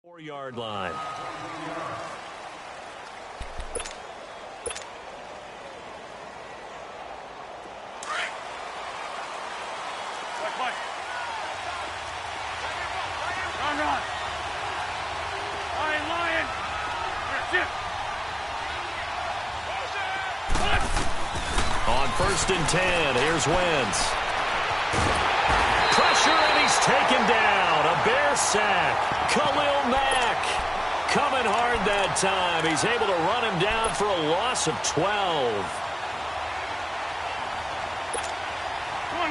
4-yard line. Run. Lion. On 1st and 10, here's Wentz. Pressure, and he's taken down. A Bear sack. Khalil Mack coming hard that time. He's able to run him down for a loss of 12.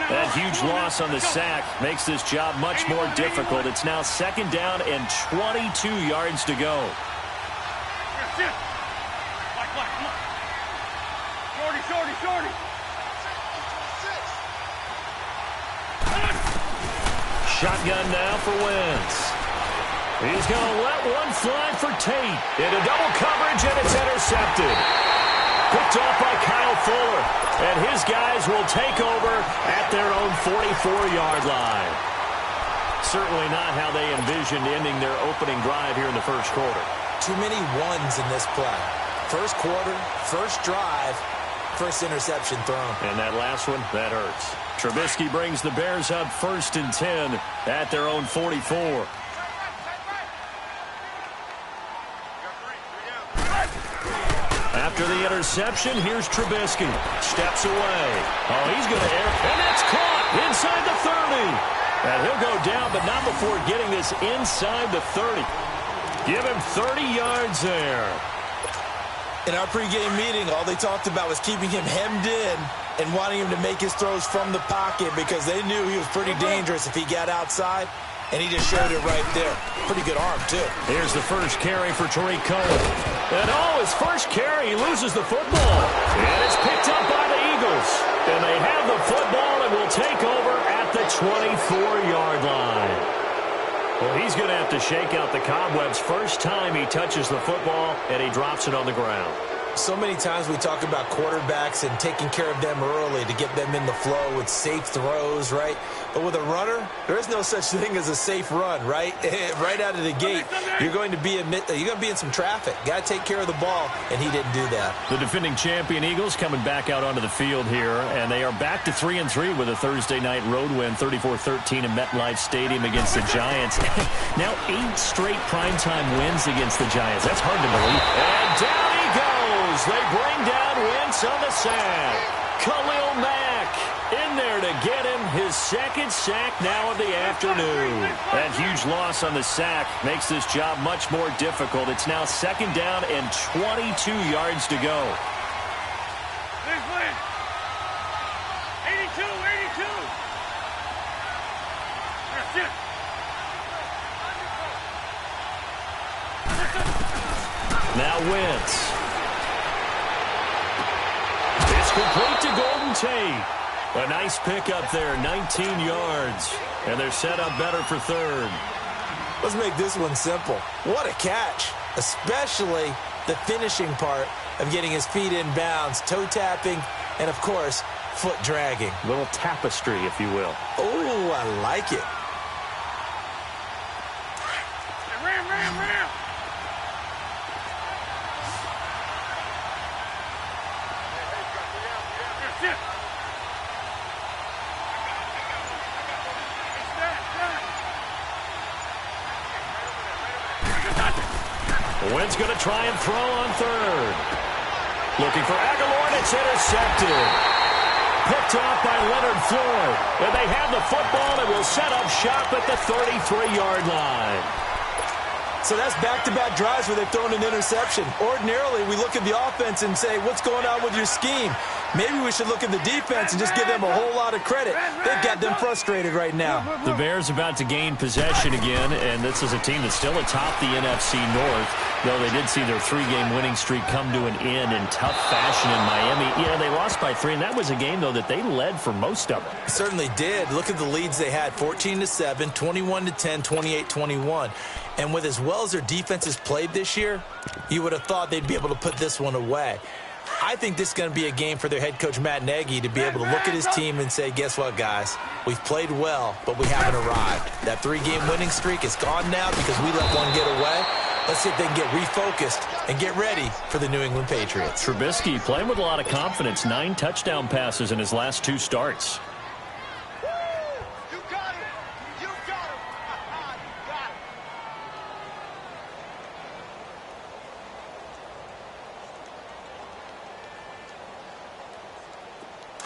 That huge loss on the sack makes this job much more difficult. It's now 2nd down and 22 yards to go. Shorty. Shotgun now for Wentz. He's going to let one fly for Tate. Into double coverage, and it's intercepted. Picked off by Kyle Fuller. And his guys will take over at their own 44-yard line. Certainly not how they envisioned ending their opening drive here in the first quarter. Too many ones in this play. First quarter, first drive, first interception thrown. And that last one, that hurts. Trubisky brings the Bears up 1st and 10 at their own 44. After the interception, here's Trubisky. Steps away. Oh, he's going to air. And that's caught inside the 30. And he'll go down, but not before getting this inside the 30. Give him 30 yards there. In our pregame meeting, all they talked about was keeping him hemmed in and wanting him to make his throws from the pocket because they knew he was pretty dangerous if he got outside, and he just showed it right there. Pretty good arm, too. Here's the first carry for Tariq Cohen. And his first carry, he loses the football. And it's picked up by the Eagles. And they have the football and will take over at the 24-yard line. Well, he's going to have to shake out the cobwebs first time he touches the football, and he drops it on the ground. So many times we talk about quarterbacks and taking care of them early to get them in the flow with safe throws, right? But with a runner, there is no such thing as a safe run, right? Right out of the gate, you're going to be in some traffic. Got to take care of the ball, and he didn't do that. The defending champion Eagles coming back out onto the field here, and they are back to 3-3 with a Thursday night road win, 34-13 in MetLife Stadium against the Giants. Now 8 straight primetime wins against the Giants. That's hard to believe. And down he goes. They bring down Wentz on the sack. Khalil Mack in there to get him his 2nd sack now of the afternoon. That huge loss on the sack makes this job much more difficult. It's now 2nd down and 22 yards to go. 82. That's it. Now Wentz. It's complete to Golden Tate. A nice pickup there, 19 yards. And they're set up better for 3rd. Let's make this one simple. What a catch, especially the finishing part of getting his feet in bounds, toe tapping, and, of course, foot dragging. A little tapestry, if you will. Oh, I like it. Ram. Wentz going to try and throw on 3rd. Looking for Aguilar, and it's intercepted. Picked off by Leonard Floyd. And they have the football and will set up shop at the 33-yard line. So that's back-to-back drives where they've thrown an interception. Ordinarily, we look at the offense and say, what's going on with your scheme? Maybe we should look at the defense and just give them a whole lot of credit. They've got them frustrated right now. The Bears about to gain possession again, and this is a team that's still atop the NFC North, though they did see their 3-game winning streak come to an end in tough fashion in Miami. Yeah, they lost by 3, and that was a game, though, that they led for most of it. Certainly did. Look at the leads they had, 14-7, 21-10, 28-21. And with as well as their defense has played this year, you would have thought they'd be able to put this one away. I think this is going to be a game for their head coach, Matt Nagy, to be able to look at his team and say, guess what, guys? We've played well, but we haven't arrived. That 3-game winning streak is gone now because we let one get away. Let's see if they can get refocused and get ready for the New England Patriots. Trubisky playing with a lot of confidence. 9 touchdown passes in his last 2 starts. You got him. You got him. You got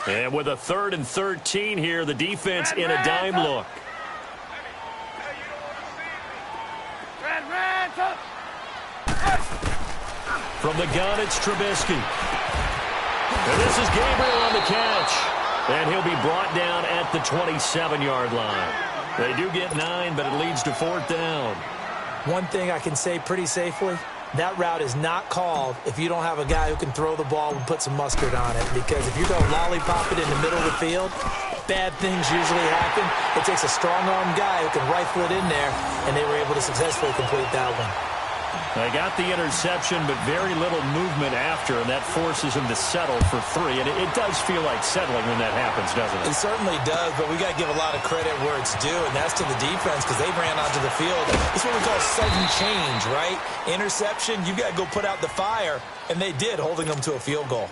him. And with a 3rd and 13 here, the defense in a dime look. From the gun, it's Trubisky. And this is Gabriel on the catch. And he'll be brought down at the 27-yard line. They do get 9, but it leads to 4th down. One thing I can say pretty safely, that route is not called if you don't have a guy who can throw the ball and put some mustard on it. Because if you're going to lollipop it in the middle of the field, bad things usually happen. It takes a strong-armed guy who can rifle it in there, and they were able to successfully complete that one. They got the interception, but very little movement after, and that forces him to settle for 3. And it does feel like settling when that happens, doesn't it? It certainly does, but we got to give a lot of credit where it's due, and that's to the defense because they ran onto the field. It's what we call sudden change, right? Interception, you got to go put out the fire, and they did, holding them to a field goal.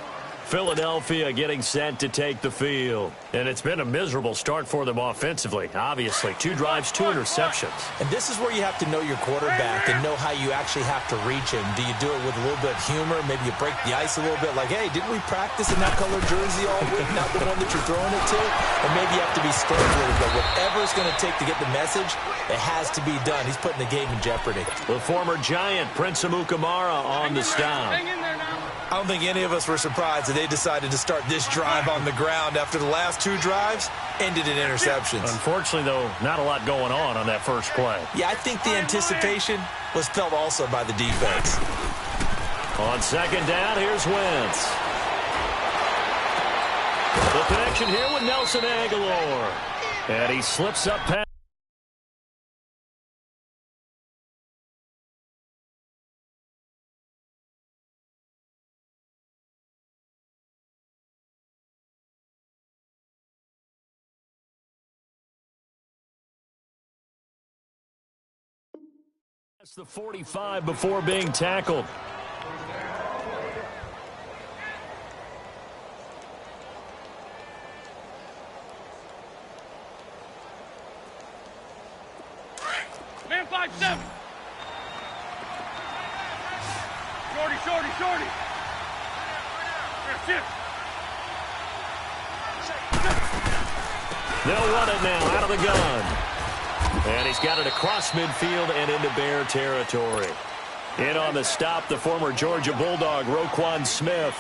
Philadelphia getting set to take the field. And it's been a miserable start for them offensively. Obviously, 2 drives, 2 interceptions. And this is where you have to know your quarterback and know how you actually have to reach him. Do you do it with a little bit of humor? Maybe you break the ice a little bit like, hey, didn't we practice in that color jersey all week, not the one that you're throwing it to? And maybe you have to be stern with it, but whatever it's going to take to get the message, it has to be done. He's putting the game in jeopardy. The former Giant, Prince Amukamara, on the stop. Hang in there now. I don't think any of us were surprised that they decided to start this drive on the ground after the last 2 drives ended in interceptions. Unfortunately, though, not a lot going on that first play. Yeah, I think the anticipation was felt also by the defense. On 2nd down, here's Wentz. The connection here with Nelson Aguilar. And he slips up past. That's the 45 before being tackled. Man 5-7. Shorty. That's it. They'll run it now out of the gun. And he's got it across midfield and into Bear territory. In on the stop, the former Georgia Bulldog, Roquan Smith.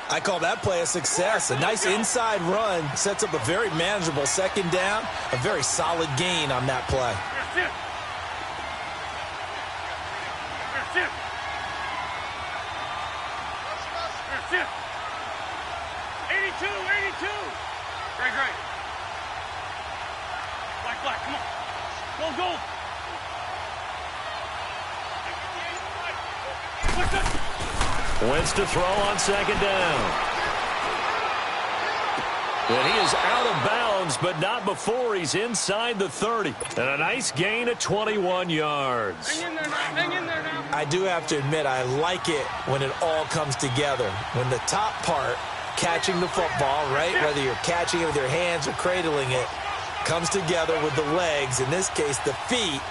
I call that play a success. A nice inside run sets up a very manageable 2nd down. A very solid gain on that play. That's it. That's it. That's it. 82. Great. Black, come on. Go. Wentz to throw on 2nd down. And he is out of bounds, but not before he's inside the 30. And a nice gain of 21 yards. Hang in there now. I do have to admit, I like it when it all comes together. When the top part, catching the football, right, whether you're catching it with your hands or cradling it, comes together with the legs, in this case the feet,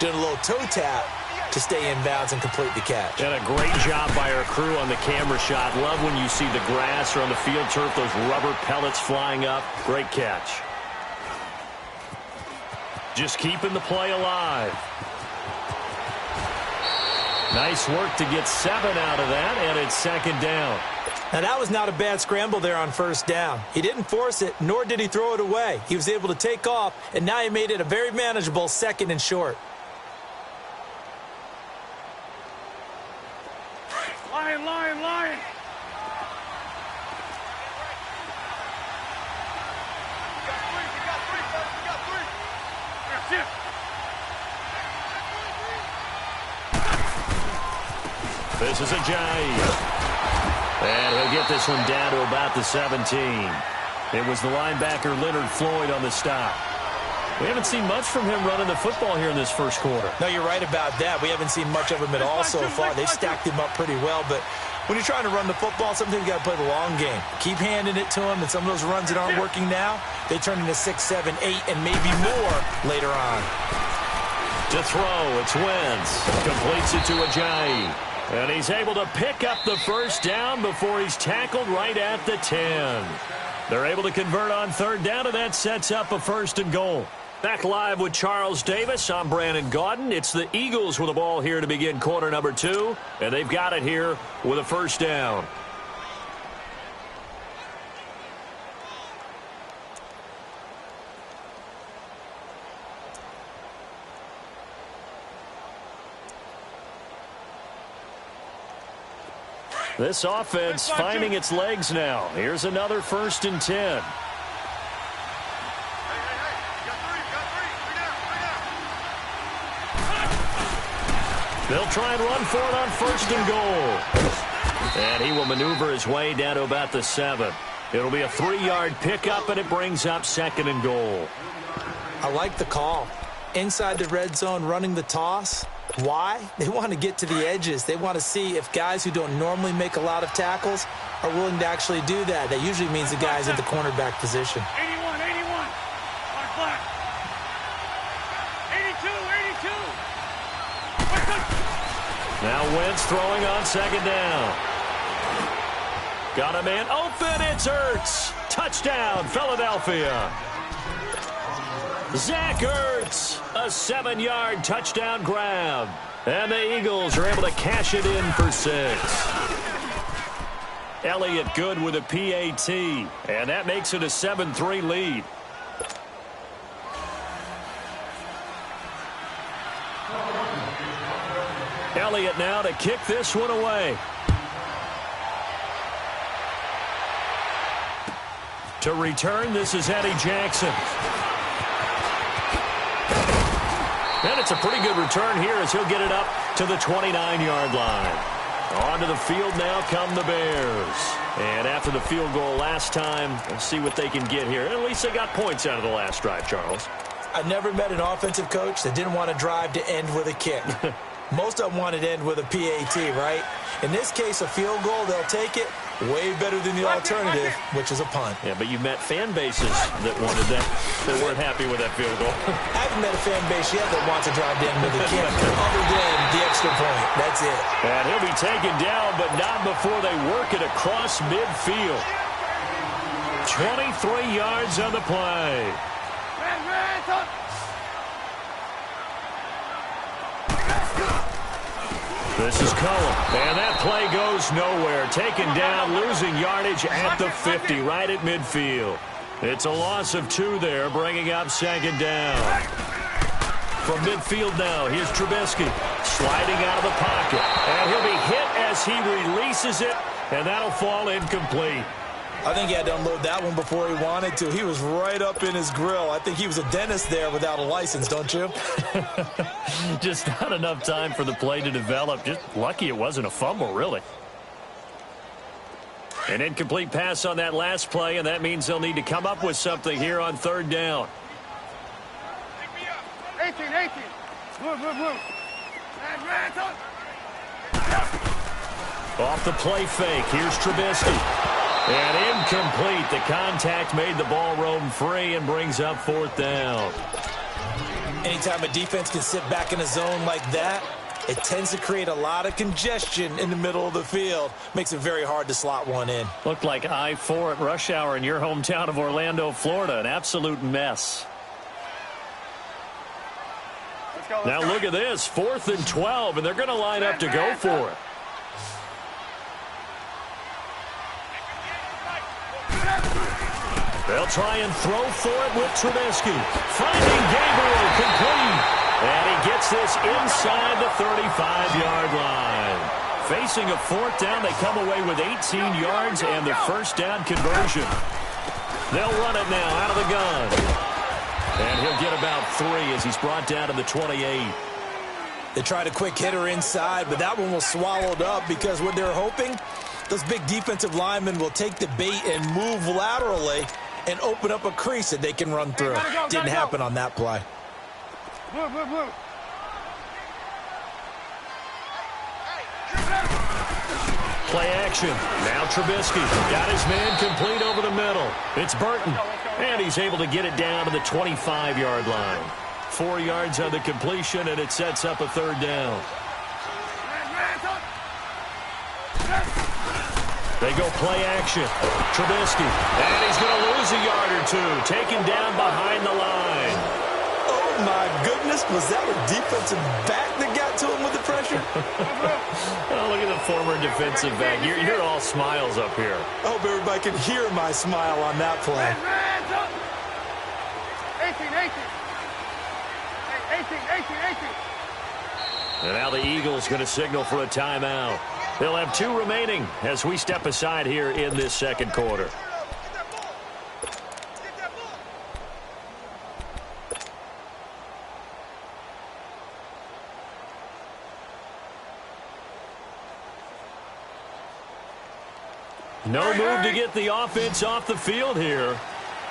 doing a little toe tap to stay in bounds and complete the catch. And a great job by our crew on the camera shot. Love when you see the grass or on the field turf, those rubber pellets flying up. Great catch. Just keeping the play alive. Nice work to get 7 out of that, and it's 2nd down. Now, that was not a bad scramble there on 1st down. He didn't force it, nor did he throw it away. He was able to take off, and now he made it a very manageable 2nd and short. Lion. That's it. This is a Ajayi. And he'll get this one down to about the 17. It was the linebacker Leonard Floyd on the stop. We haven't seen much from him running the football here in this first quarter. No, you're right about that. We haven't seen much of him at all so far. They stacked him up pretty well, but when you're trying to run the football, sometimes you got to play the long game. Keep handing it to him, and some of those runs that aren't working now, they turn into 6, 7, 8, and maybe more later on. To throw, it's Wentz. Completes it to Ajayi. And he's able to pick up the first down before he's tackled right at the 10. They're able to convert on third down, and that sets up a 1st and goal. Back live with Charles Davis. I'm Brandon Gaudin. It's the Eagles with the ball here to begin quarter number 2, and they've got it here with a 1st down. This offense finding its legs now. Here's another 1st and 10. They'll try and run for it on 1st and goal. And he will maneuver his way down to about the 7. It'll be a 3-yard pickup, and it brings up 2nd and goal. I like the call. Inside the red zone, running the toss. Why? They want to get to the edges. They want to see if guys who don't normally make a lot of tackles are willing to actually do that. That usually means the guys at the cornerback position. 81, 81. On flat. 82, 82. Now Wentz throwing on 2nd down. Got a man open. It's Ertz. Touchdown, Philadelphia. Zach Ertz, a 7-yard touchdown grab. And the Eagles are able to cash it in for 6. Elliott good with a PAT. And that makes it a 7-3 lead. Elliott now to kick this one away. To return, this is Eddie Jackson. And it's a pretty good return here as he'll get it up to the 29-yard line. Onto the field now come the Bears. And after the field goal last time, we'll see what they can get here. At least they got points out of the last drive, Charles. I've never met an offensive coach that didn't want to drive to end with a kick. Most of them wanted to end with a PAT, right? In this case, a field goal, they'll take it. Way better than the alternative, which is a punt. Yeah, but you met fan bases that wanted that, that weren't happy with that field goal. I haven't met a fan base yet that wants to drive down with a kick other than the extra point. That's it. And he'll be taken down, but not before they work it across midfield. 23 yards on the play. This is Cohen, and that play goes nowhere. Taken down, losing yardage at the 50, right at midfield. It's a loss of 2 there, bringing up 2nd down. From midfield now, here's Trubisky, sliding out of the pocket. And he'll be hit as he releases it, and that'll fall incomplete. I think he had to unload that one before he wanted to. He was right up in his grill. I think he was a dentist there without a license, don't you? Just not enough time for the play to develop. Just lucky it wasn't a fumble, really. An incomplete pass on that last play, and that means they'll need to come up with something here on 3rd down. 18, 18. Move. Off the play fake, here's Trubisky. And incomplete. The contact made the ball roam free and brings up 4th down. Anytime a defense can sit back in a zone like that, it tends to create a lot of congestion in the middle of the field. Makes it very hard to slot one in. Looked like I-4 at rush hour in your hometown of Orlando, Florida. An absolute mess. Now look at this. 4th and 12, and they're going to line up to go for it. They'll try and throw for it with Trubisky. Finding Gabriel complete. And he gets this inside the 35-yard line. Facing a 4th down, they come away with 18 yards and the 1st down conversion. They'll run it now out of the gun. And he'll get about 3 as he's brought down to the 28. They tried a quick hitter inside, but that one was swallowed up because what they're hoping Those big defensive linemen will take the bait and move laterally and open up a crease that they can run through. Didn't happen on that play. Blue. Play action. Now Trubisky got his man complete over the middle. It's Burton, and he's able to get it down to the 25-yard line. 4 yards on the completion, and it sets up a third down. They go play action. Trubisky, and he's going to lose a yard or two, taken down behind the line. Oh, my goodness. Was that a defensive back that got to him with the pressure? Oh, look at the former defensive back. You're all smiles up here. I hope everybody can hear my smile on that play. 18. And now the Eagles going to signal for a timeout. They'll have 2 remaining as we step aside here in this second quarter. No move to get the offense off the field here.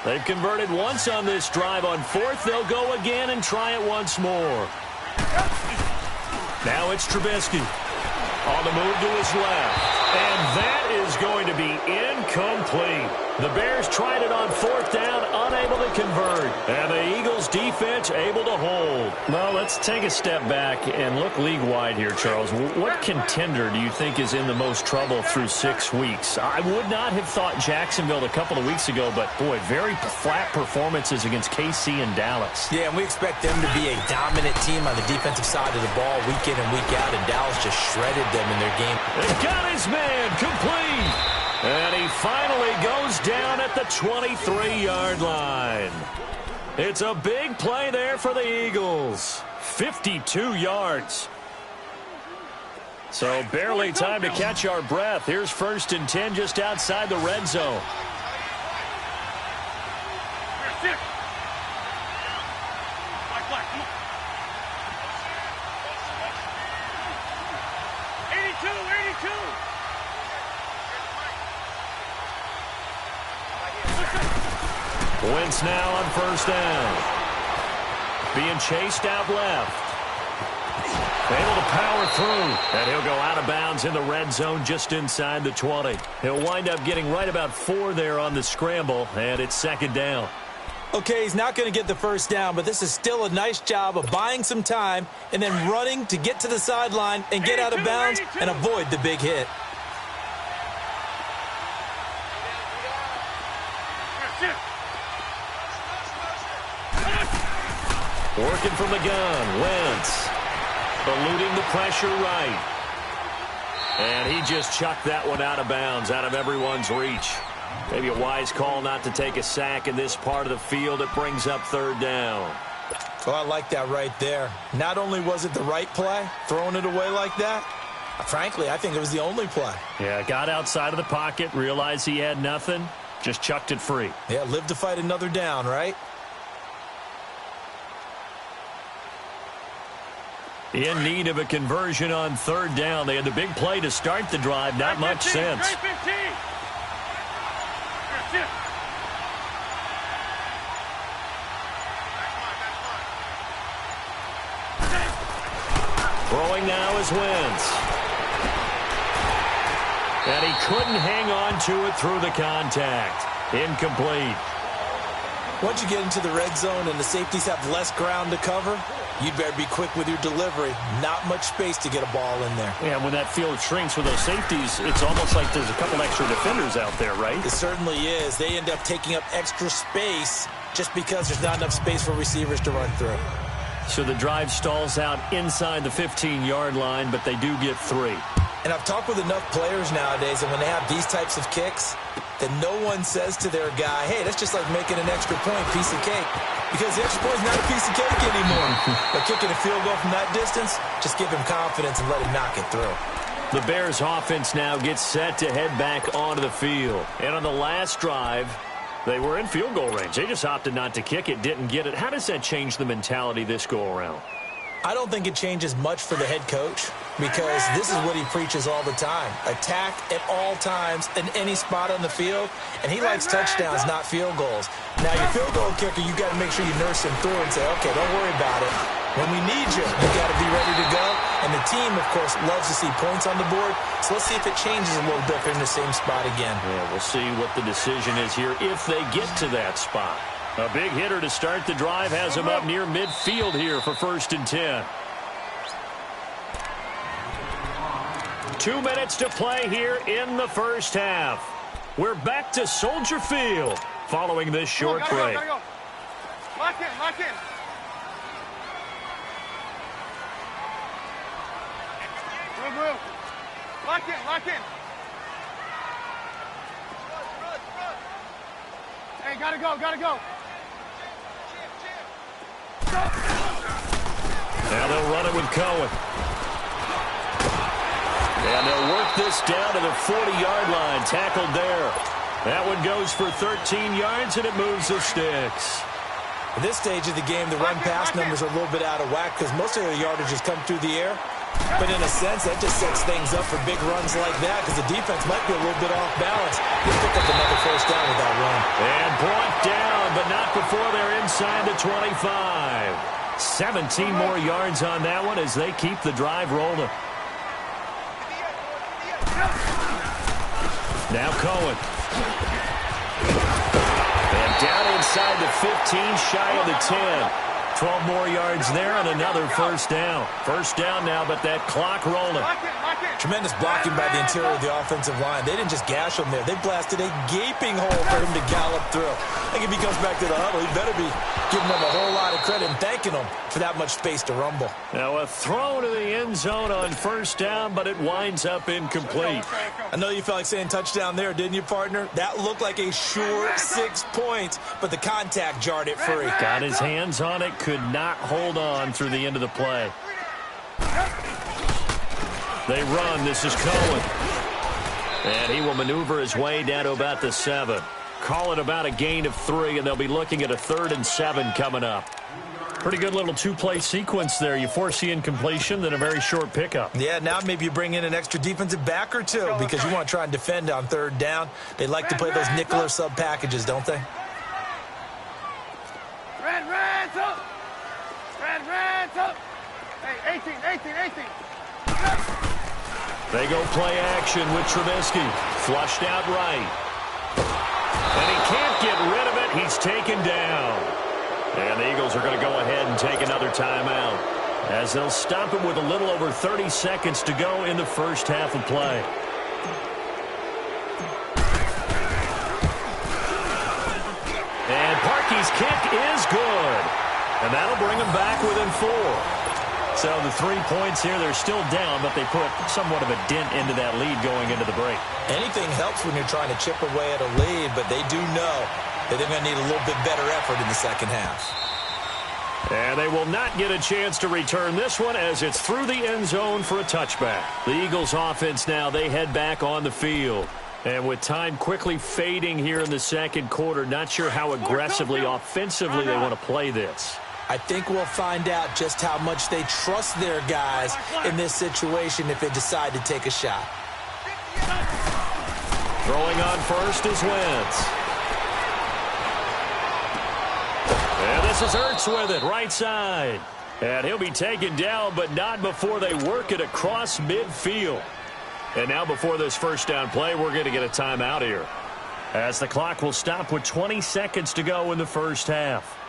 They've converted once on this drive. On 4th, they'll go again and try it once more. Now it's Trubisky. On the move to his left. And that is going to be incomplete. The Bears tried it on 4th down, unable to convert. And the Eagles defense able to hold. Well, let's take a step back and look league-wide here, Charles. What contender do you think is in the most trouble through 6 weeks? I would not have thought Jacksonville a couple of weeks ago, but, boy, very flat performances against KC and Dallas. Yeah, and we expect them to be a dominant team on the defensive side of the ball week in and week out, and Dallas just shredded them in their game. They got his man complete. And he finally goes down at the 23-yard line. It's a big play there for the Eagles. 52 yards. So barely time to catch our breath. Here's 1st and 10 just outside the red zone. Wentz now on 1st down. Being chased out left. Able to power through. And he'll go out of bounds in the red zone just inside the 20. He'll wind up getting right about 4 there on the scramble, and it's 2nd down. Okay, he's not going to get the 1st down, but this is still a nice job of buying some time and then running to get to the sideline and get out of bounds and avoid the big hit. Working from the gun, Wentz. Eluding the pressure right. And he just chucked that one out of bounds, out of everyone's reach. Maybe a wise call not to take a sack in this part of the field. It brings up 3rd down. Oh, I like that right there. Not only was it the right play, throwing it away like that, frankly, I think it was the only play. Yeah, got outside of the pocket, realized he had nothing, just chucked it free. Yeah, live to fight another down, right? In need of a conversion on 3rd down. They had the big play to start the drive. Not much sense. Throwing now is Wentz. And he couldn't hang on to it through the contact. Incomplete. Once you get into the red zone and the safeties have less ground to cover, you'd better be quick with your delivery. Not much space to get a ball in there. Yeah, when that field shrinks with those safeties, it's almost like there's a couple extra defenders out there, right? It certainly is. They end up taking up extra space just because there's not enough space for receivers to run through. So the drive stalls out inside the 15-yard line, but they do get 3. And I've talked with enough players nowadays, and when they have these types of kicks, that no one says to their guy, hey, that's just like making an extra point, piece of cake. Because the extra point is not a piece of cake anymore. But kicking a field goal from that distance, just give him confidence and let him knock it through. The Bears offense now gets set to head back onto the field. And on the last drive, they were in field goal range. They just opted not to kick it, didn't get it. How does that change the mentality this go around? I don't think it changes much for the head coach because this is what he preaches all the time. Attack at all times in any spot on the field, and he likes touchdowns, not field goals. Now, your field goal kicker, you got to make sure you nurse him through and say, okay, don't worry about it. When we need you, you got to be ready to go. And the team, of course, loves to see points on the board. So let's see if it changes a little bit if they're in the same spot again. Yeah, we'll see what the decision is here if they get to that spot. A big hitter to start the drive has him up near midfield here for 1st and 10. 2 minutes to play here in the first half. We're back to Soldier Field following this short break. Go. Lock in, lock in. Move. Lock in, lock in. Run. Hey, gotta go. Now they'll run it with Cohen. And they'll work this down to the 40-yard line. Tackled there. That one goes for 13 yards, and it moves the sticks. At this stage of the game, the run-pass numbers are a little bit out of whack because most of the yardage has come through the air. But in a sense, that just sets things up for big runs like that because the defense might be a little bit off balance. They'll pick up another first down with that run. And brought down, but not before they're inside the 25. 17 more yards on that one as they keep the drive rolling. Now Cohen. And down inside the 15, shy of the 10. 12 more yards there and another first down. First down now, but that clock rolling. Tremendous blocking by the interior of the offensive line. They didn't just gash him there. They blasted a gaping hole for him to gallop through. I think if he comes back to the huddle, he better be giving them a whole lot of credit and thanking them for that much space to rumble. Now a throw to the end zone on first down, but it winds up incomplete. I know you felt like saying touchdown there, didn't you, partner? That looked like a sure 6 points, but the contact jarred it free. Got his hands on it, could not hold on through the end of the play. They run. This is Cohen. And he will maneuver his way down to about the 7. Call it about a gain of 3, and they'll be looking at a 3rd and 7 coming up. Pretty good little two-play sequence there. You force the incompletion, then a very short pickup. Yeah, now maybe you bring in an extra defensive back or two because you want to try and defend on 3rd down. They like to play those nickel or sub packages, don't they? Red, up. Red, up. Hey, 18. They go play action with Trubisky. Flushed out right. And he can't get rid of it. He's taken down. And the Eagles are going to go ahead and take another timeout as they'll stop him with a little over 30 seconds to go in the first half of play. And Parkey's kick is good. And that'll bring them back within 4. So the 3 points here, they're still down, but they put somewhat of a dent into that lead going into the break. Anything helps when you're trying to chip away at a lead, but they do know that they're going to need a little bit better effort in the second half. And they will not get a chance to return this one as it's through the end zone for a touchback. The Eagles offense now, they head back on the field. And with time quickly fading here in the second quarter, not sure how aggressively, offensively they want to play this. I think we'll find out just how much they trust their guys in this situation if they decide to take a shot. Throwing on first is Wentz. And this is Ertz with it, right side. And he'll be taken down, but not before they work it across midfield. And now before this first down play, we're going to get a timeout here, as the clock will stop with 20 seconds to go in the first half.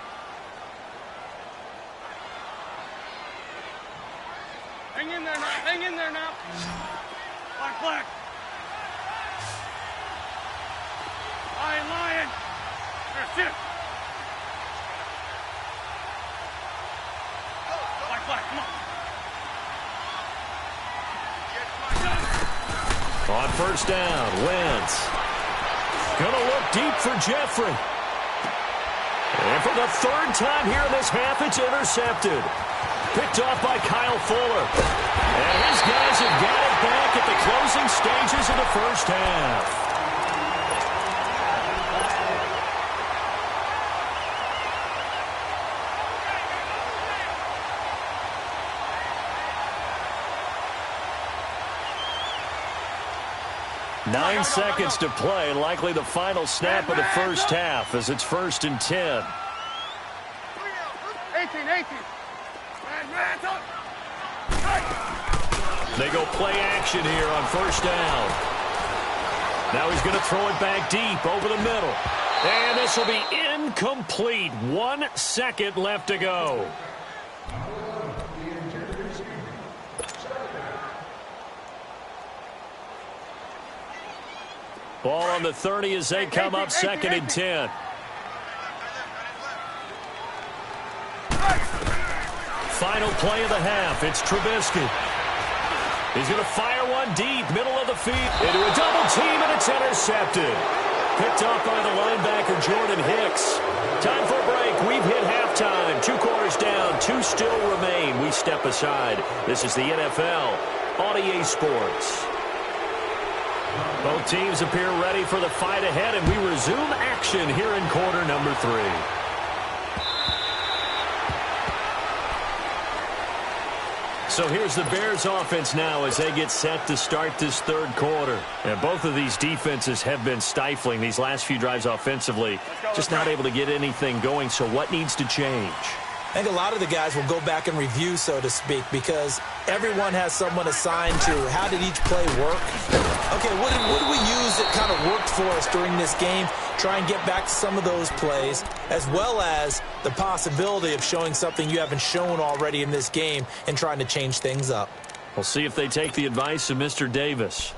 Hang in there now. Black. Lion. There, sit. Black, come on. On first down, Wentz. Gonna look deep for Jeffrey. And for the 3rd time here in this half, it's intercepted. Picked off by Kyle Fuller. And his guys have got it back at the closing stages of the first half. 9 seconds to play, likely the final snap of the first half as it's 1st and 10. 18. They go play action here on 1st down. Now he's going to throw it back deep over the middle. And this will be incomplete. 1 second left to go. Ball on the 30 as they come up 2nd and 10. Final play of the half. It's Trubisky. He's going to fire one deep, middle of the field, into a double team, and it's intercepted. Picked off by the linebacker, Jordan Hicks. Time for a break. We've hit halftime. 2 quarters down, 2 still remain. We step aside. This is the NFL on EA Sports. Both teams appear ready for the fight ahead, and we resume action here in quarter number 3. So here's the Bears offense now as they get set to start this 3rd quarter. And both of these defenses have been stifling these last few drives offensively. Just not able to get anything going. So what needs to change? I think a lot of the guys will go back and review, so to speak, because everyone has someone assigned to how did each play work. Okay, what did we use that kind of worked for us during this game? Try and get back to some of those plays, as well as the possibility of showing something you haven't shown already in this game and trying to change things up. We'll see if they take the advice of Mr. Davis.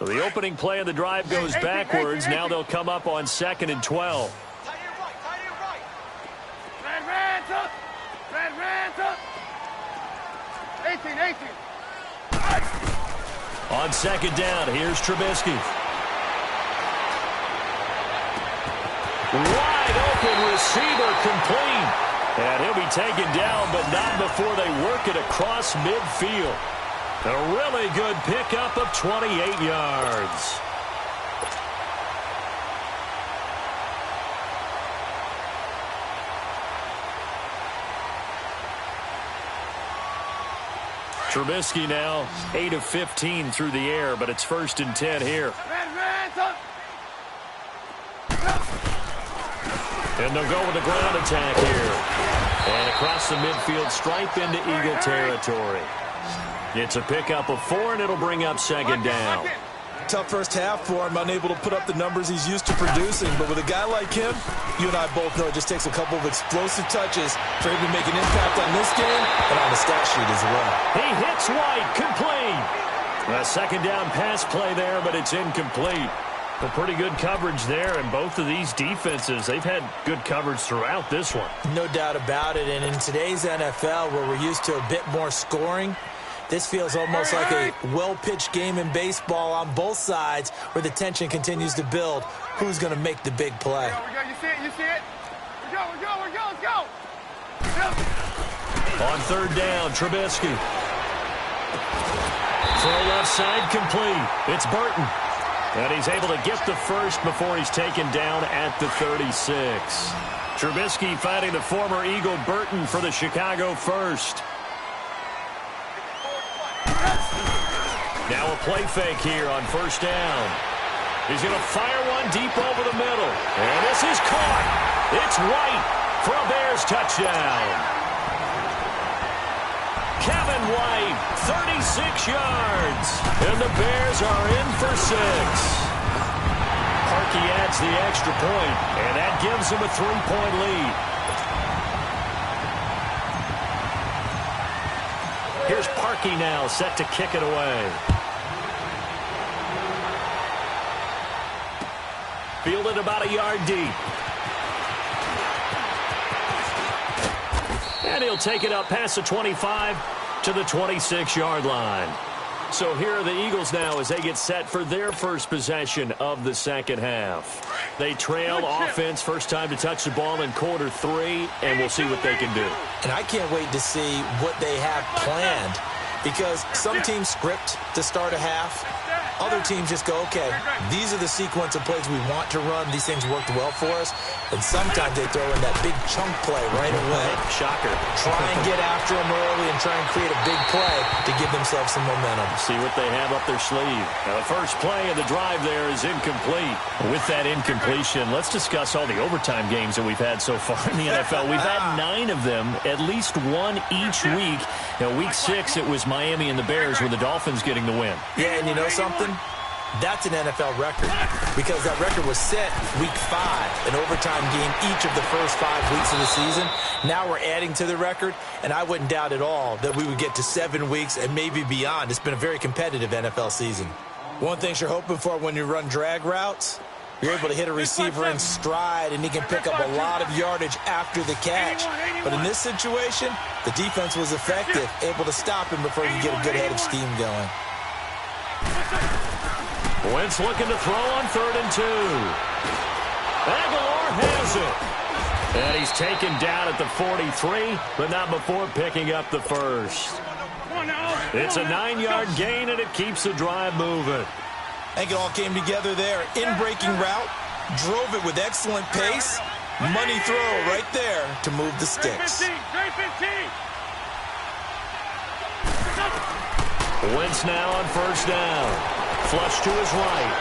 So the opening play of the drive goes backwards. Now they'll come up on 2nd and 12. On 2nd down, here's Trubisky. Wide open receiver complete. And he'll be taken down, but not before they work it across midfield. A really good pickup of 28 yards. Trubisky now 8 of 15 through the air, but it's 1st and 10 here. And they'll go with the ground attack here. And across the midfield stripe into Eagle territory. It's a pickup of 4, and it'll bring up 2nd down. Tough first half for him, unable to put up the numbers he's used to producing. But with a guy like him, you and I both know it just takes a couple of explosive touches for him to make an impact on this game and on the stat sheet as well. He hits White, complete. A 2nd down pass play there, but it's incomplete. A pretty good coverage there, and both of these defenses, they've had good coverage throughout this one. No doubt about it, and in today's NFL, where we're used to a bit more scoring, this feels almost like a well-pitched game in baseball on both sides where the tension continues to build. Who's going to make the big play? You see it? You see it? We're go. Let's go. On 3rd down, Trubisky. Throw left side complete. It's Burton. And he's able to get the first before he's taken down at the 36. Trubisky fighting the former Eagle Burton for the Chicago first. Now a play fake here on 1st down. He's going to fire one deep over the middle. And this is caught. It's White for a Bears touchdown. Kevin White, 36 yards. And the Bears are in for 6. Parkey adds the extra point, and that gives him a 3-point lead. Here's Parkey now, set to kick it away. Fielded about a yard deep. And he'll take it up past the 25 to the 26-yard line. So here are the Eagles now as they get set for their first possession of the 2nd half. They trail offense, first time to touch the ball in quarter 3, and we'll see what they can do. And I can't wait to see what they have planned, because some teams script to start a half. Other teams just go, okay, these are the sequence of plays we want to run. These things worked well for us. And sometimes they throw in that big chunk play right away. Shocker. Try and get after them early and try and create a big play to give themselves some momentum. See what they have up their sleeve. Now, the first play of the drive there is incomplete. With that incompletion, let's discuss all the overtime games that we've had so far in the NFL. We've had 9 of them, at least one each week. Now, week 6, it was Miami and the Bears with the Dolphins getting the win. Yeah, and you know something? That's an NFL record because that record was set week 5, an overtime game each of the first 5 weeks of the season. Now we're adding to the record, and I wouldn't doubt at all that we would get to 7 weeks and maybe beyond. It's been a very competitive NFL season. One thing you're hoping for when you run drag routes, you're able to hit a receiver in stride, and he can pick up a lot of yardage after the catch. But in this situation, the defense was effective, able to stop him before he could get a good head of steam going. Wentz looking to throw on 3rd and 2. Aguilar has it. And he's taken down at the 43, but not before picking up the first. It's a 9-yard gain, and it keeps the drive moving. I think it all came together there. In-breaking route, drove it with excellent pace. Money throw right there to move the sticks. Wentz now on 1st down. Flush to his right.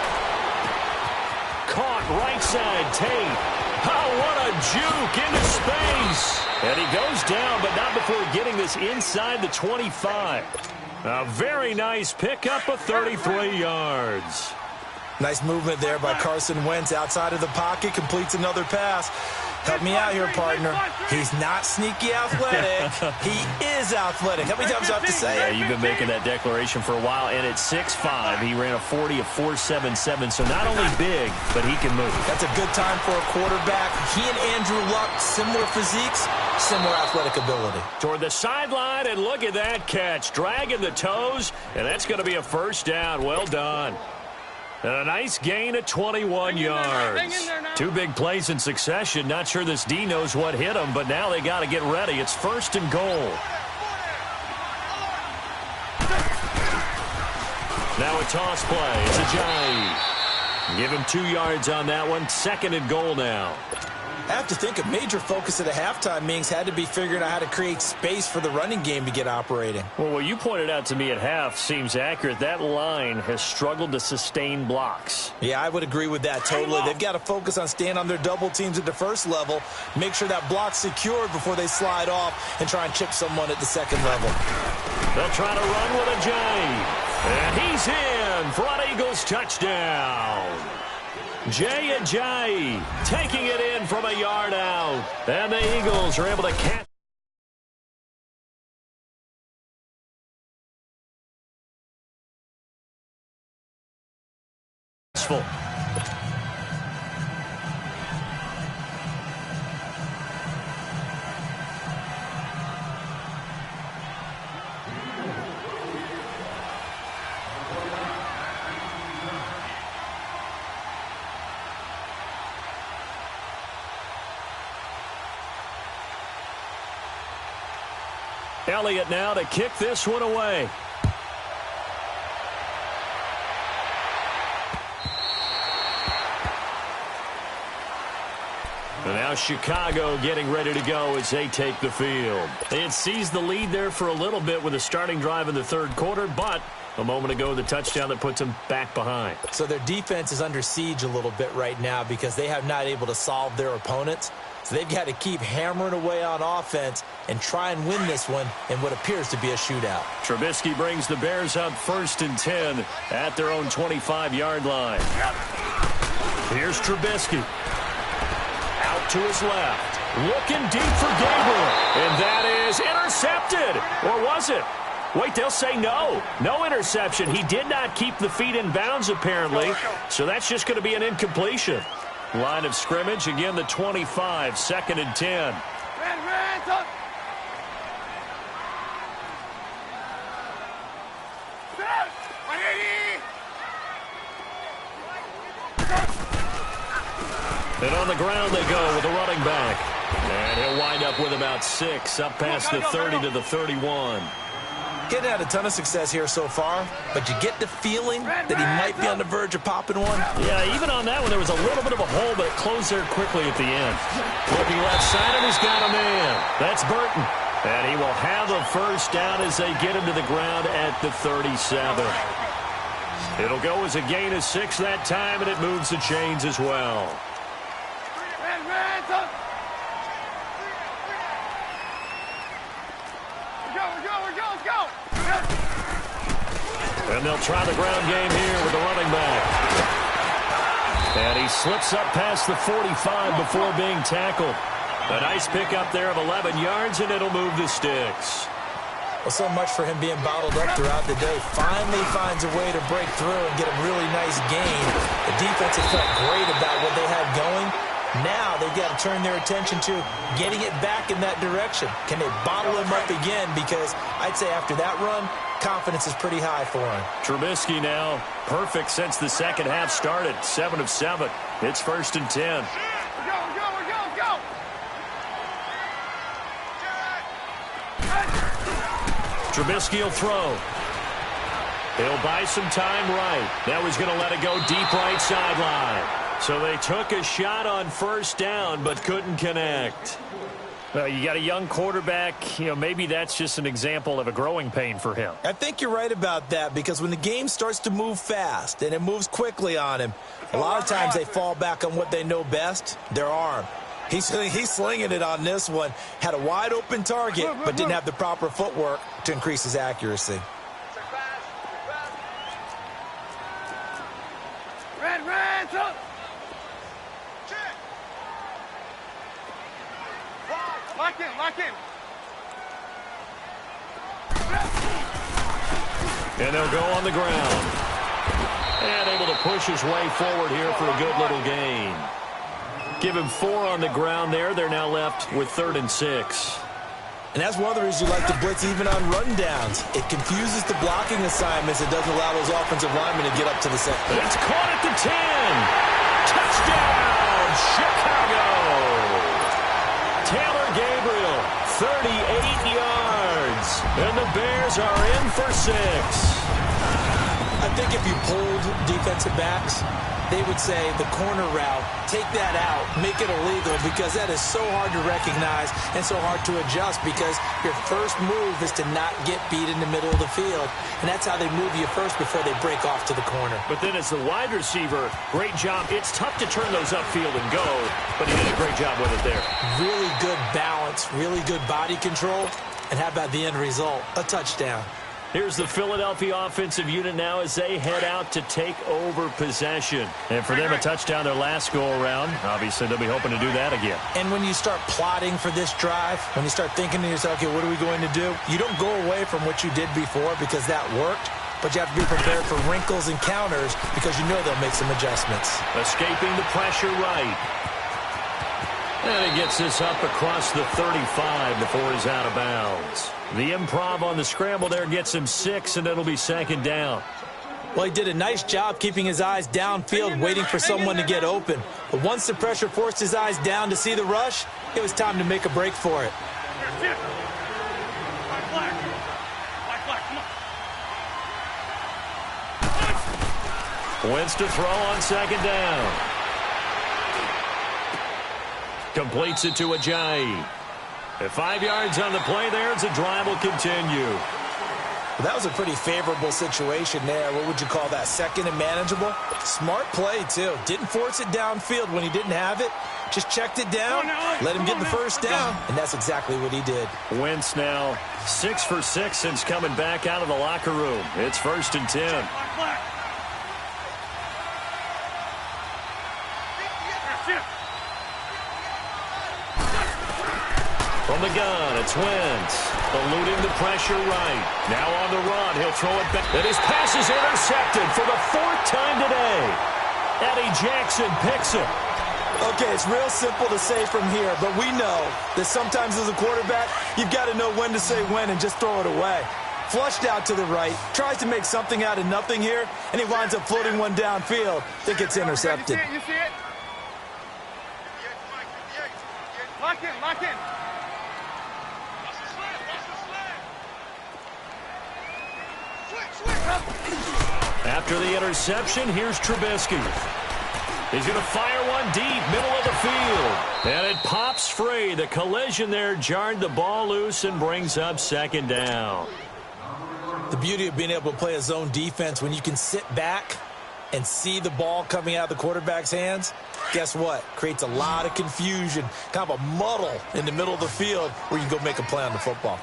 Caught right side, Tate. Oh, what a juke into space. And he goes down, but not before getting this inside the 25. A very nice pickup of 33 yards. Nice movement there by Carson Wentz outside of the pocket. Completes another pass. Help me out here, partner. He's not sneaky athletic. He is athletic. How many times do I have to say it? Yeah, you've been making that declaration for a while, and at 6'5", he ran a 40 of 4.77, so not only big, but he can move. That's a good time for a quarterback. He and Andrew Luck, similar physiques, similar athletic ability. Toward the sideline, and look at that catch. Dragging the toes, and that's going to be a 1st down. Well done. And a nice gain of 21 yards. 2 big plays in succession. Not sure this D knows what hit him, but now they got to get ready. It's 1st and goal. Now a toss play. It's Ajayi. Give him 2 yards on that one. 2nd and goal now. I have to think a major focus of the halftime meetings had to be figuring out how to create space for the running game to get operating. Well, what you pointed out to me at half seems accurate. That line has struggled to sustain blocks. Yeah, I would agree with that totally. They've got to focus on staying on their double teams at the first level, make sure that block's secured before they slide off and try and chip someone at the 2nd level. They'll try to run with Ajayi. And he's in for an Eagles touchdown. Jay Ajayi taking it in from a yard out. And the Eagles are able to catch. Elliott now to kick this one away. And now Chicago getting ready to go as they take the field. They had seized the lead there for a little bit with a starting drive in the 3rd quarter, but a moment ago the touchdown that puts them back behind. So their defense is under siege a little bit right now because they have not able to solve their opponents. So they've got to keep hammering away on offense and try and win this one in what appears to be a shootout. Trubisky brings the Bears up 1st and 10 at their own 25-yard line. Here's Trubisky. Out to his left. Looking deep for Gabriel. And that is intercepted. Or was it? Wait, they'll say no. No interception. He did not keep the feet in bounds, apparently. So that's just going to be an incompletion. Line of scrimmage, again, the 25, 2nd and 10. And on the ground they go with the running back. And he'll wind up with about 6, up past the 30 to the 31. He hasn't had a ton of success here so far, but you get the feeling that he might be on the verge of popping one. Yeah, even on that one, there was a little bit of a hole, but it closed there quickly at the end. Looking left side, and he's got a man. That's Burton. And he will have a first down as they get him to the ground at the 37. It'll go as a gain of 6 that time, and it moves the chains as well. And they'll try the ground game here with the running back. And he slips up past the 45 before being tackled. A nice pickup there of 11 yards, and it'll move the sticks. Well, so much for him being bottled up throughout the day. Finally finds a way to break through and get a really nice gain. The defense has felt great about what they had going. Now they've got to turn their attention to getting it back in that direction. Can they bottle him up again? Because I'd say after that run, confidence is pretty high for him. Trubisky now perfect since the second half started. 7 of 7. It's 1st and 10. Trubisky will throw. He'll buy some time right. That was going to let it go deep right sideline. So they took a shot on first down, but couldn't connect. Well, you got a young quarterback. You know, maybe that's just an example of a growing pain for him. I think you're right about that, because when the game starts to move fast and it moves quickly on him, a lot of times they fall back on what they know best, their arm. He's slinging it on this one. Had a wide open target, but didn't have the proper footwork to increase his accuracy. Lock in. And they'll go on the ground. And able to push his way forward here for a good little gain. Give him 4 on the ground there. They're now left with 3rd and 6. And that's one of the reasons you like to blitz even on rundowns. It confuses the blocking assignments. It doesn't allow those offensive linemen to get up to the set. It's caught at the 10. Touchdown, Chicago. Taylor Gabriel, 38 yards. And the Bears are in for 6. I think if you pulled defensive backs, they would say the corner route, take that out, make it illegal, because that is so hard to recognize and so hard to adjust, because your first move is to not get beat in the middle of the field, and that's how they move you first before they break off to the corner. But then as the wide receiver, great job. It's tough to turn those upfield and go, but he did a great job with it there. Really good balance, really good body control, and how about the end result? A touchdown. Here's the Philadelphia offensive unit now as they head out to take over possession. And for them, a touchdown their last go-around. Obviously, they'll be hoping to do that again. And when you start plotting for this drive, when you start thinking to yourself, okay, what are we going to do? You don't go away from what you did before because that worked, but you have to be prepared for wrinkles and counters because you know they'll make some adjustments. Escaping the pressure right. And he gets this up across the 35 before he's out of bounds. The improv on the scramble there gets him 6, and it'll be 2nd down. Well, he did a nice job keeping his eyes downfield, waiting for someone to get open. But once the pressure forced his eyes down to see the rush, it was time to make a break for it. Wentz to throw on 2nd down. Completes it to Ajayi. At 5 yards on the play there, as the drive will continue. Well, that was a pretty favorable situation there. What would you call that? 2nd and manageable? Smart play, too. Didn't force it downfield when he didn't have it. Just checked it down, let him get the first down, and that's exactly what he did. Wentz now 6 for 6 since coming back out of the locker room. It's 1st and 10. From the gun, it's Wentz. Eluding the pressure right. Now on the run, he'll throw it back. And his pass is intercepted for the 4th time today. Eddie Jackson picks it. Okay, it's real simple to say from here, but we know that sometimes as a quarterback, you've got to know when to say when and just throw it away. Flushed out to the right, tries to make something out of nothing here, and he winds up floating one downfield that gets intercepted. You see it? Lock in. After the interception, here's Trubisky. He's going to fire one deep, middle of the field. And it pops free. The collision there jarred the ball loose and brings up second down. The beauty of being able to play a zone defense when you can sit back and see the ball coming out of the quarterback's hands, guess what? Creates a lot of confusion, kind of a muddle in the middle of the field where you can go make a play on the football.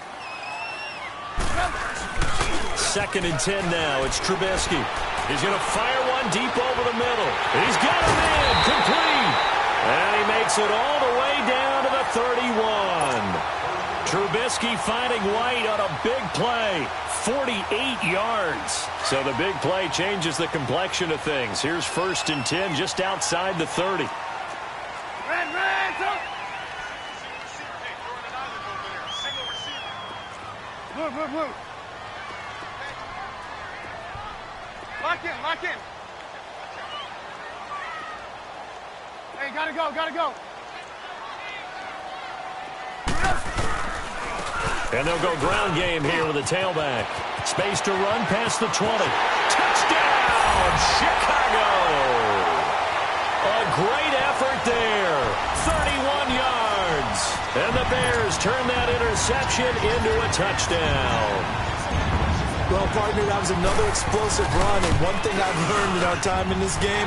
2nd and 10 now. It's Trubisky. He's going to fire one deep over the middle. He's got him in. Complete. And he makes it all the way down to the 31. Trubisky finding White on a big play. 48 yards. So the big play changes the complexion of things. Here's 1st and 10 just outside the 30. Move. Lock in. Hey, gotta go. And they'll go ground game here with a tailback. Space to run past the 20. Touchdown, Chicago! A great effort there. 31 yards. And the Bears turn that interception into a touchdown. Well, partner, that was another explosive run, and one thing I've learned in our time in this game,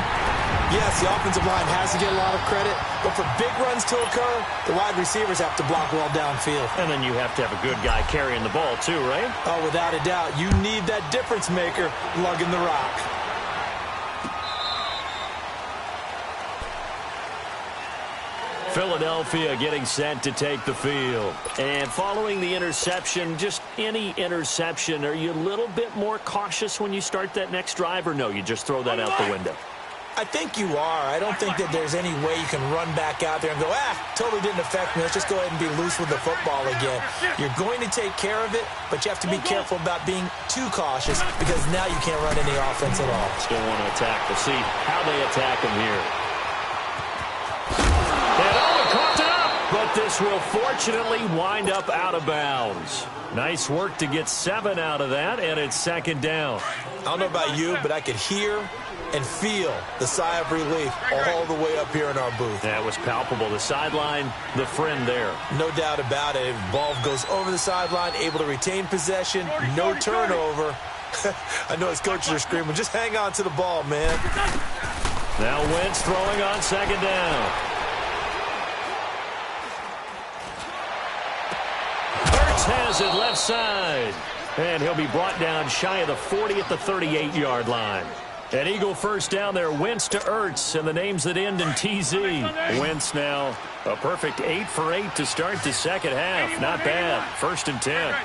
yes, the offensive line has to get a lot of credit, but for big runs to occur, the wide receivers have to block well downfield. And then you have to have a good guy carrying the ball too, right? Oh, without a doubt. You need that difference maker lugging the rock. Philadelphia getting set to take the field. And following the interception, just any interception, are you a little bit more cautious when you start that next drive, or no, you just throw that out the window? I think you are. I don't think that there's any way you can run back out there and go, totally didn't affect me. Let's just go ahead and be loose with the football again. You're going to take care of it, but you have to be careful about being too cautious because now you can't run any offense at all. Still want to attack. We'll see how they attack him here. But this will fortunately wind up out of bounds. Nice work to get 7 out of that, and it's 2nd down. I don't know about you, but I could hear and feel the sigh of relief all the way up here in our booth. That was palpable. The sideline, the friend there. No doubt about it. Ball goes over the sideline, able to retain possession, no turnover. I know his coaches are screaming, just hang on to the ball, man. Now Wentz throwing on 2nd down. Has it left side. And he'll be brought down shy of the 40 at the 38-yard line. An Eagle first down there. Wentz to Ertz, and the names that end in TZ. Wentz now a perfect 8 for 8 to start the second half. Not bad. 1st and 10.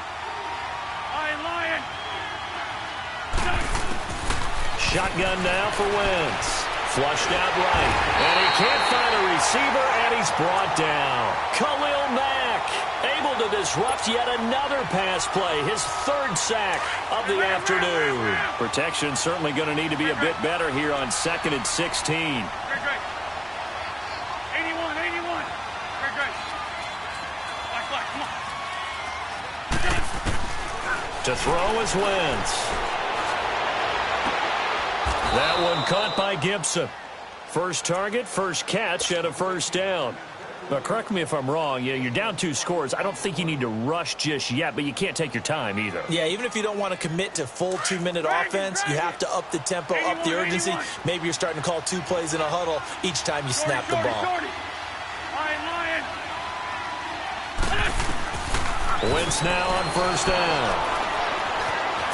Shotgun now for Wentz. Flushed out right. And he can't find a receiver, and he's brought down. Khalil Mack able to disrupt yet another pass play. His 3rd sack of the afternoon. Protection certainly going to need to be a bit better here on 2nd and 16. 81. To throw is Wentz. That one caught by Gibson. First target, first catch, and a 1st down. Now, correct me if I'm wrong. You're down 2 scores. I don't think you need to rush just yet, but you can't take your time either. Yeah, even if you don't want to commit to full 2-minute offense, you have to up the tempo, up the urgency. Maybe you're starting to call 2 plays in a huddle each time you snap the ball. Wentz now on 1st down.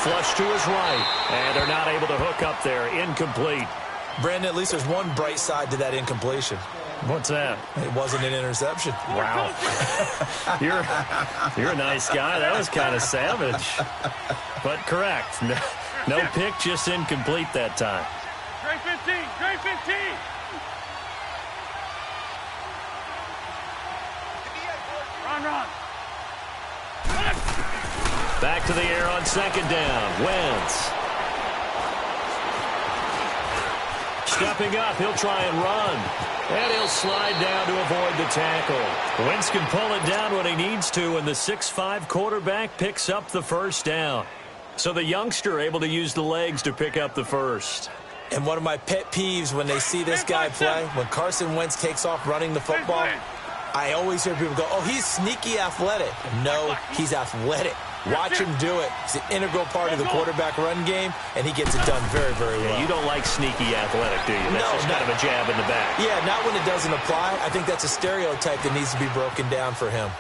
Flush to his right, and they're not able to hook up there. Incomplete. Brandon, at least there's one bright side to that incompletion. What's that? It wasn't an interception. Wow. You're a nice guy. That was kind of savage. But correct. No pick, just incomplete that time. Trey 15. Run. Back to the air on 2nd down. Wentz. Stepping up, he'll try and run. And he'll slide down to avoid the tackle. Wentz can pull it down when he needs to, and the 6'5" quarterback picks up the 1st down. So the youngster able to use the legs to pick up the first. And one of my pet peeves when they see this guy play, when Carson Wentz takes off running the football, I always hear people go, oh, he's sneaky athletic. No, he's athletic. Watch him do it. It's an integral part of the quarterback run game, and he gets it done very, very well. Yeah, you don't like sneaky athletic, do you? That's just kind of a jab in the back. Yeah, not when it doesn't apply. I think that's a stereotype that needs to be broken down for him.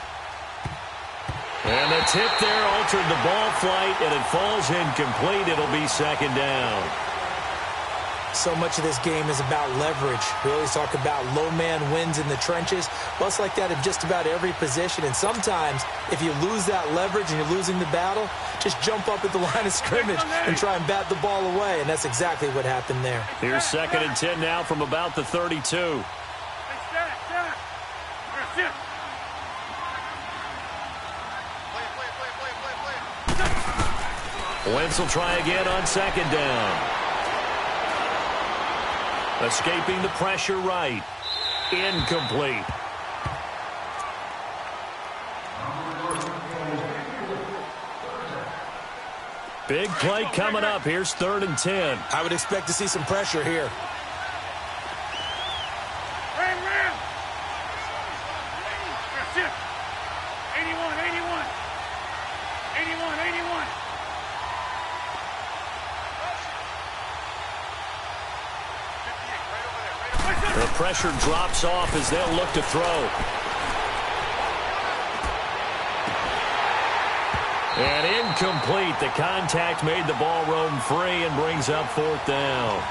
And the tip there altered the ball flight, and it falls incomplete. It'll be second down. So much of this game is about leverage. We always talk about low man wins in the trenches. Well, it's like that in just about every position. And sometimes, if you lose that leverage and you're losing the battle, just jump up at the line of scrimmage and try and bat the ball away. And that's exactly what happened there. Here's 2nd and 10 now from about the 32. Wentz will try again on 2nd down. Escaping the pressure right. Incomplete. Big play coming up. Here's 3rd and 10. I would expect to see some pressure here. The pressure drops off as they'll look to throw. And incomplete. The contact made the ball roam free and brings up 4th down.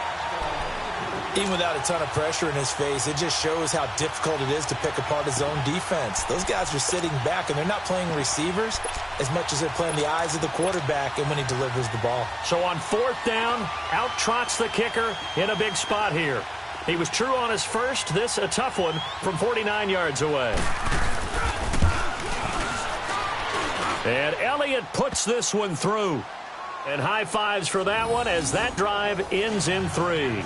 Even without a ton of pressure in his face, it just shows how difficult it is to pick apart his own defense. Those guys are sitting back, and they're not playing receivers as much as they're playing the eyes of the quarterback and when he delivers the ball. So on 4th down, out trots the kicker in a big spot here. He was true on his first. This a tough one from 49 yards away. And Elliott puts this one through. And high fives for that one as that drive ends in 3.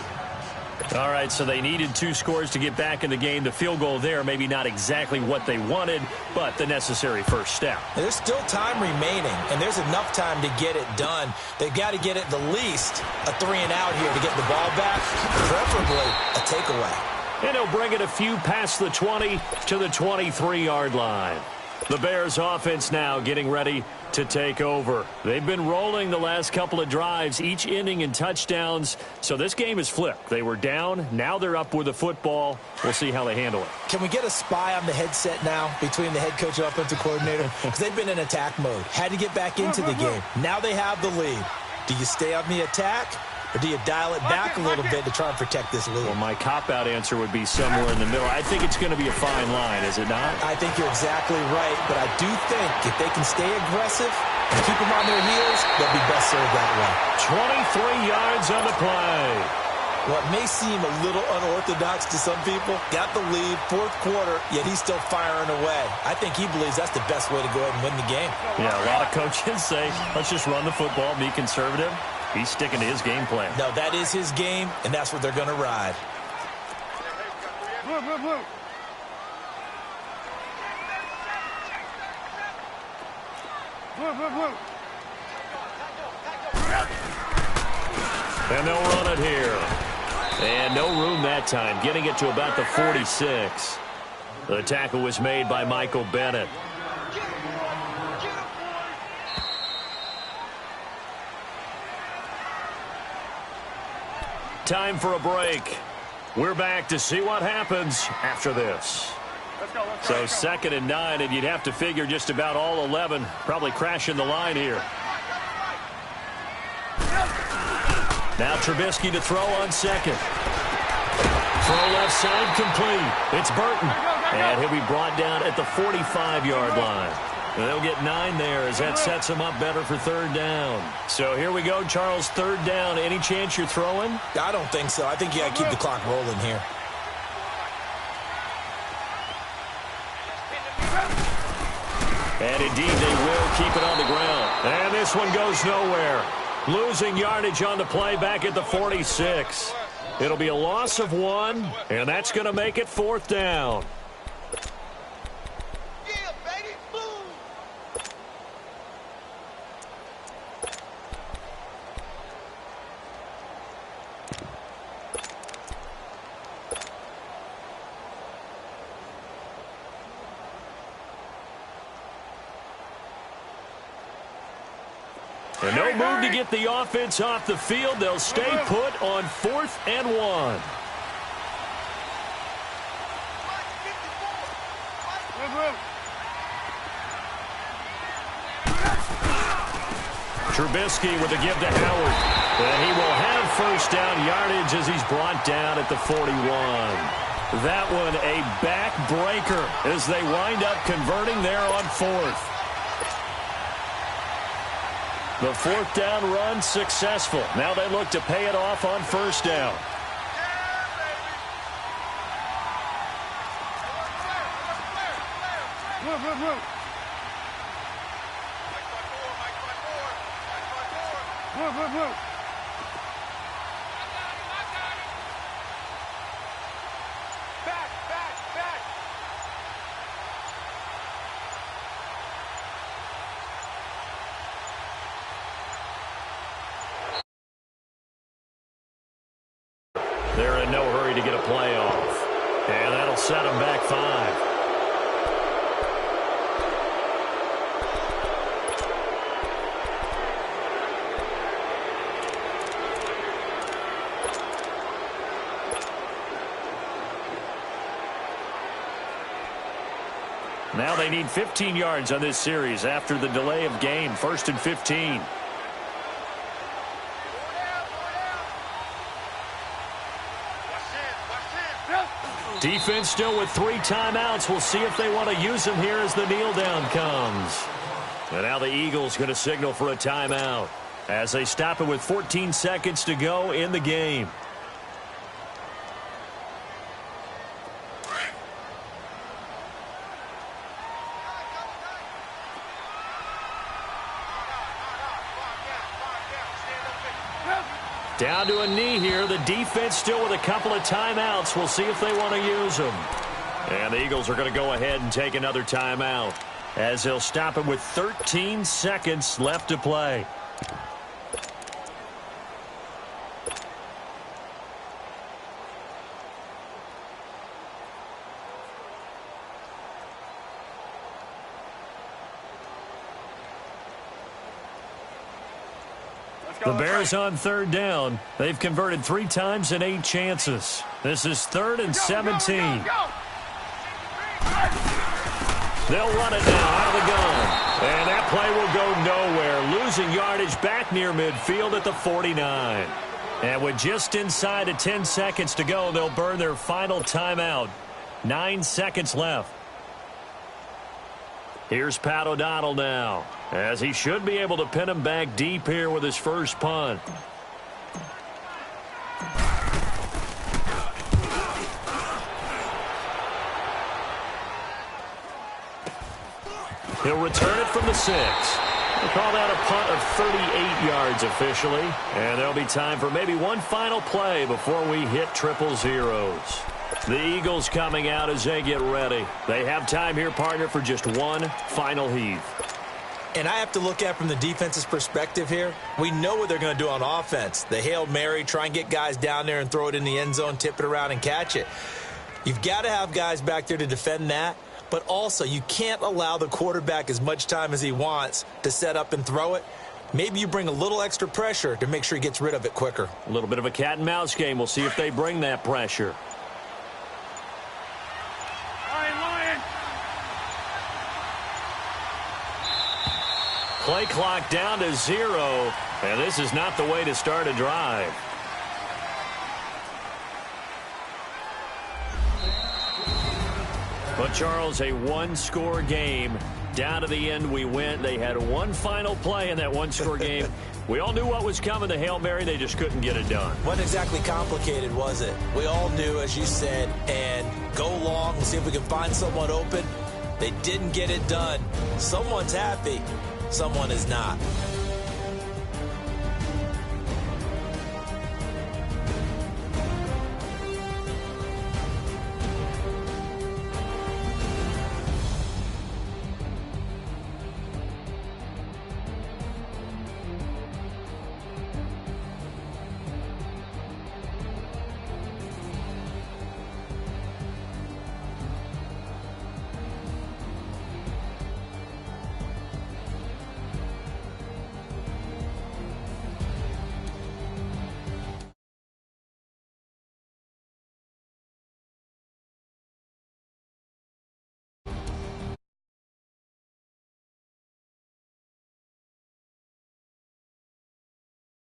All right, so they needed 2 scores to get back in the game. The field goal there, maybe not exactly what they wanted, but the necessary first step. There's still time remaining, and there's enough time to get it done. They've got to get at the least a 3 and out here to get the ball back, preferably a takeaway. And he'll bring it a few past the 20 to the 23-yard line. The Bears offense now getting ready to take over. They've been rolling the last couple of drives, each inning in touchdowns. So this game is flipped. They were down. Now they're up with the football. We'll see how they handle it. Can we get a spy on the headset now between the head coach and offensive coordinator? Because they've been in attack mode. Had to get back into the game. Now they have the lead. Do you stay on the attack? Or do you dial it back a little bit to try and protect this lead? Well, my cop-out answer would be somewhere in the middle. I think it's going to be a fine line, is it not? I think you're exactly right, but I do think if they can stay aggressive and keep them on their heels, they'll be best served that way. 23 yards on the play. What may seem a little unorthodox to some people, got the lead, 4th quarter, yet he's still firing away. I think he believes that's the best way to go ahead and win the game. Yeah, a lot of coaches say, let's just run the football, be conservative. He's sticking to his game plan. No, that is his game, and that's what they're going to ride. And they'll run it here. And no room that time, getting it to about the 46. The tackle was made by Michael Bennett. Time for a break. We're back to see what happens after this. So 2nd and 9, and you'd have to figure just about all 11 probably crashing the line here. Now Trubisky to throw on 2nd. Throw left side complete. It's Burton. And he'll be brought down at the 45-yard line. And they'll get 9 there as that sets them up better for 3rd down. So here we go, Charles, 3rd down. Any chance you're throwing? I don't think so. I think you got to keep the clock rolling here. And indeed, they will keep it on the ground. And this one goes nowhere. Losing yardage on the play back at the 46. It'll be a loss of 1, and that's going to make it 4th down. And no move to get the offense off the field. They'll stay put on 4th and 1. Trubisky with a give to Howard. And he will have first down yardage as he's brought down at the 41. That one a backbreaker as they wind up converting there on 4th. The 4th down run successful. Now they look to pay it off on first down. They're in no hurry to get a play off. And that'll set them back 5. Now they need 15 yards on this series after the delay of game. 1st and 15. Defense still with 3 timeouts. We'll see if they want to use them here as the kneel down comes. And now the Eagles going to signal for a timeout as they stop it with 14 seconds to go in the game. Down to a knee here. The defense still with a couple of timeouts. We'll see if they want to use them. And the Eagles are going to go ahead and take another timeout as they'll stop it with 13 seconds left to play. The Bears on 3rd down. They've converted 3 times in 8 chances. This is 3rd and 17. They'll run it now out of the gun. And that play will go nowhere. Losing yardage back near midfield at the 49. And with just inside of 10 seconds to go, they'll burn their final timeout. 9 seconds left. Here's Pat O'Donnell now, as he should be able to pin him back deep here with his first punt. He'll return it from the 6. We'll call that a punt of 38 yards officially. And there'll be time for maybe one final play before we hit triple zeros. The Eagles coming out as they get ready. They have time here, partner, for just one final heave. And I have to look at from the defense's perspective here. We know what they're going to do on offense. The Hail Mary, try and get guys down there and throw it in the end zone, tip it around and catch it. You've got to have guys back there to defend that. But also, you can't allow the quarterback as much time as he wants to set up and throw it. Maybe you bring a little extra pressure to make sure he gets rid of it quicker. A little bit of a cat and mouse game. We'll see if they bring that pressure. Play clock down to 0, and this is not the way to start a drive. But, Charles, a one-score game. Down to the end we went. They had one final play in that one-score game. We all knew what was coming, the Hail Mary. They just couldn't get it done. Wasn't exactly complicated, was it? We all knew, as you said, and go long and see if we can find someone open. They didn't get it done. Someone's happy. Someone is not.